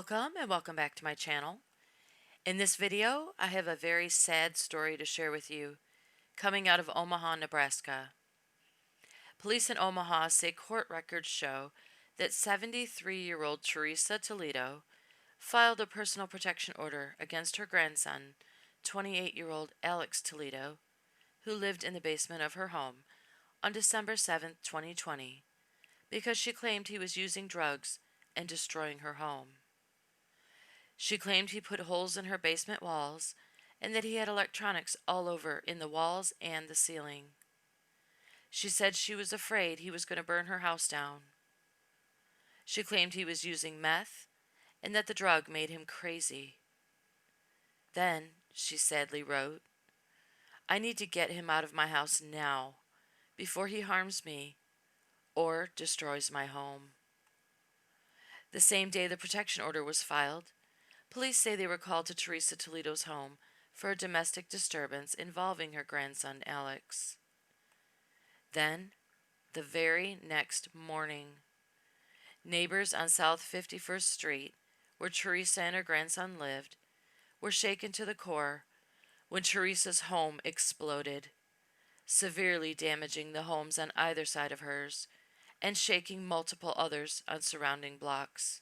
Welcome and welcome back to my channel. In this video, I have a very sad story to share with you coming out of Omaha, Nebraska. Police in Omaha say court records show that 73-year-old Theresa Toledo filed a personal protection order against her grandson, 28-year-old Alex Toledo, who lived in the basement of her home on December 7, 2020, because she claimed he was using drugs and destroying her home. She claimed he put holes in her basement walls and that he had electronics all over in the walls and the ceiling. She said she was afraid he was going to burn her house down. She claimed he was using meth and that the drug made him crazy. Then, she sadly wrote, "I need to get him out of my house now, before he harms me or destroys my home." The same day the protection order was filed, police say they were called to Theresa Toledo's home for a domestic disturbance involving her grandson, Alex. Then, the very next morning, neighbors on South 51st Street, where Theresa and her grandson lived, were shaken to the core when Theresa's home exploded, severely damaging the homes on either side of hers and shaking multiple others on surrounding blocks.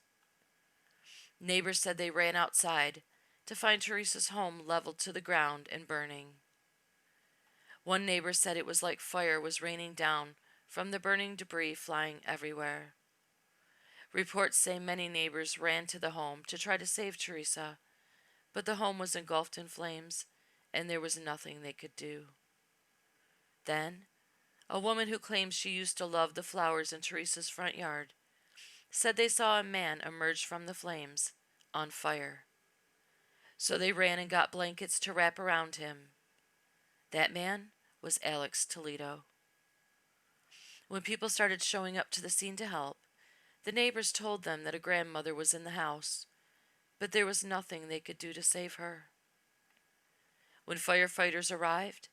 Neighbors said they ran outside to find Theresa's home leveled to the ground and burning. One neighbor said it was like fire was raining down from the burning debris flying everywhere. Reports say many neighbors ran to the home to try to save Theresa, but the home was engulfed in flames and there was nothing they could do. Then, a woman who claims she used to love the flowers in Theresa's front yard said they saw a man emerge from the flames, on fire. So they ran and got blankets to wrap around him. That man was Alex Toledo. When people started showing up to the scene to help, the neighbors told them that a grandmother was in the house, but there was nothing they could do to save her. When firefighters arrived,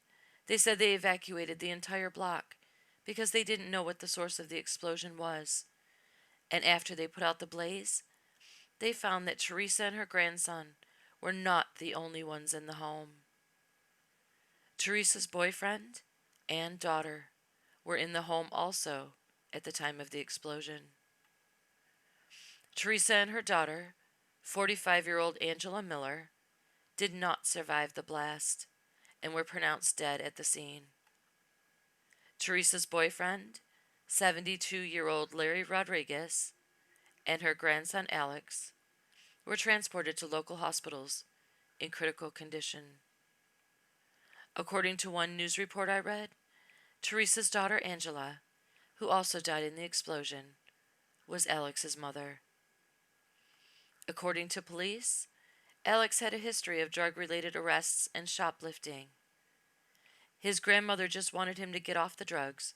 they said they evacuated the entire block because they didn't know what the source of the explosion was. And after they put out the blaze, they found that Theresa and her grandson were not the only ones in the home. Theresa's boyfriend and daughter were in the home also at the time of the explosion. Theresa and her daughter, 45-year-old Angela Miller, did not survive the blast and were pronounced dead at the scene. Theresa's boyfriend, 72-year-old Larry Rodriguez, and her grandson Alex were transported to local hospitals in critical condition. According to one news report I read, Theresa's daughter Angela, who also died in the explosion, was Alex's mother. According to police, Alex had a history of drug-related arrests and shoplifting. His grandmother just wanted him to get off the drugs,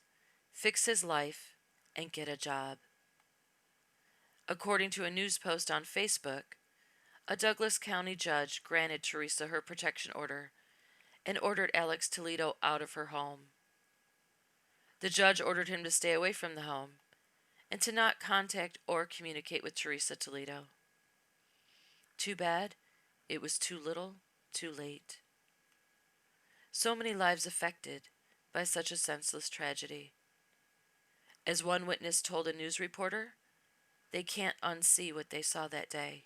fix his life, and get a job. According to a news post on Facebook, a Douglas County judge granted Theresa her protection order and ordered Alex Toledo out of her home. The judge ordered him to stay away from the home and to not contact or communicate with Theresa Toledo. Too bad, it was too little, too late. So many lives affected by such a senseless tragedy. As one witness told a news reporter, they can't unsee what they saw that day.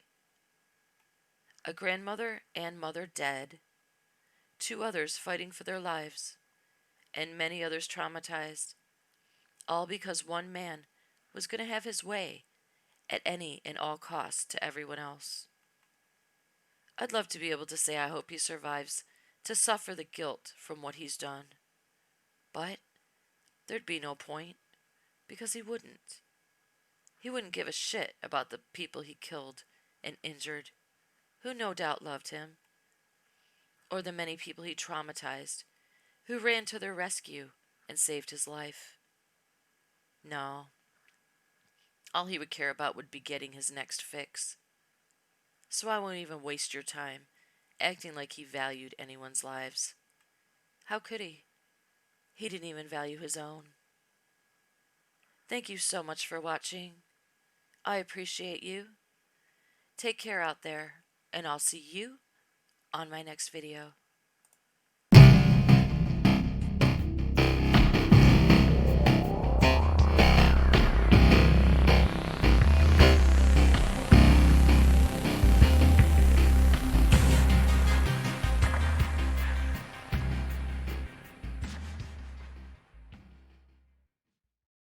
A grandmother and mother dead, 2 others fighting for their lives, and many others traumatized, all because one man was going to have his way at any and all costs to everyone else. I'd love to be able to say I hope he survives to suffer the guilt from what he's done. But there'd be no point, because he wouldn't. He wouldn't give a shit about the people he killed and injured, who no doubt loved him, or the many people he traumatized, who ran to their rescue and saved his life. No. All he would care about would be getting his next fix. So I won't even waste your time acting like he valued anyone's lives. How could he? He didn't even value his own. Thank you so much for watching. I appreciate you. Take care out there, and I'll see you on my next video.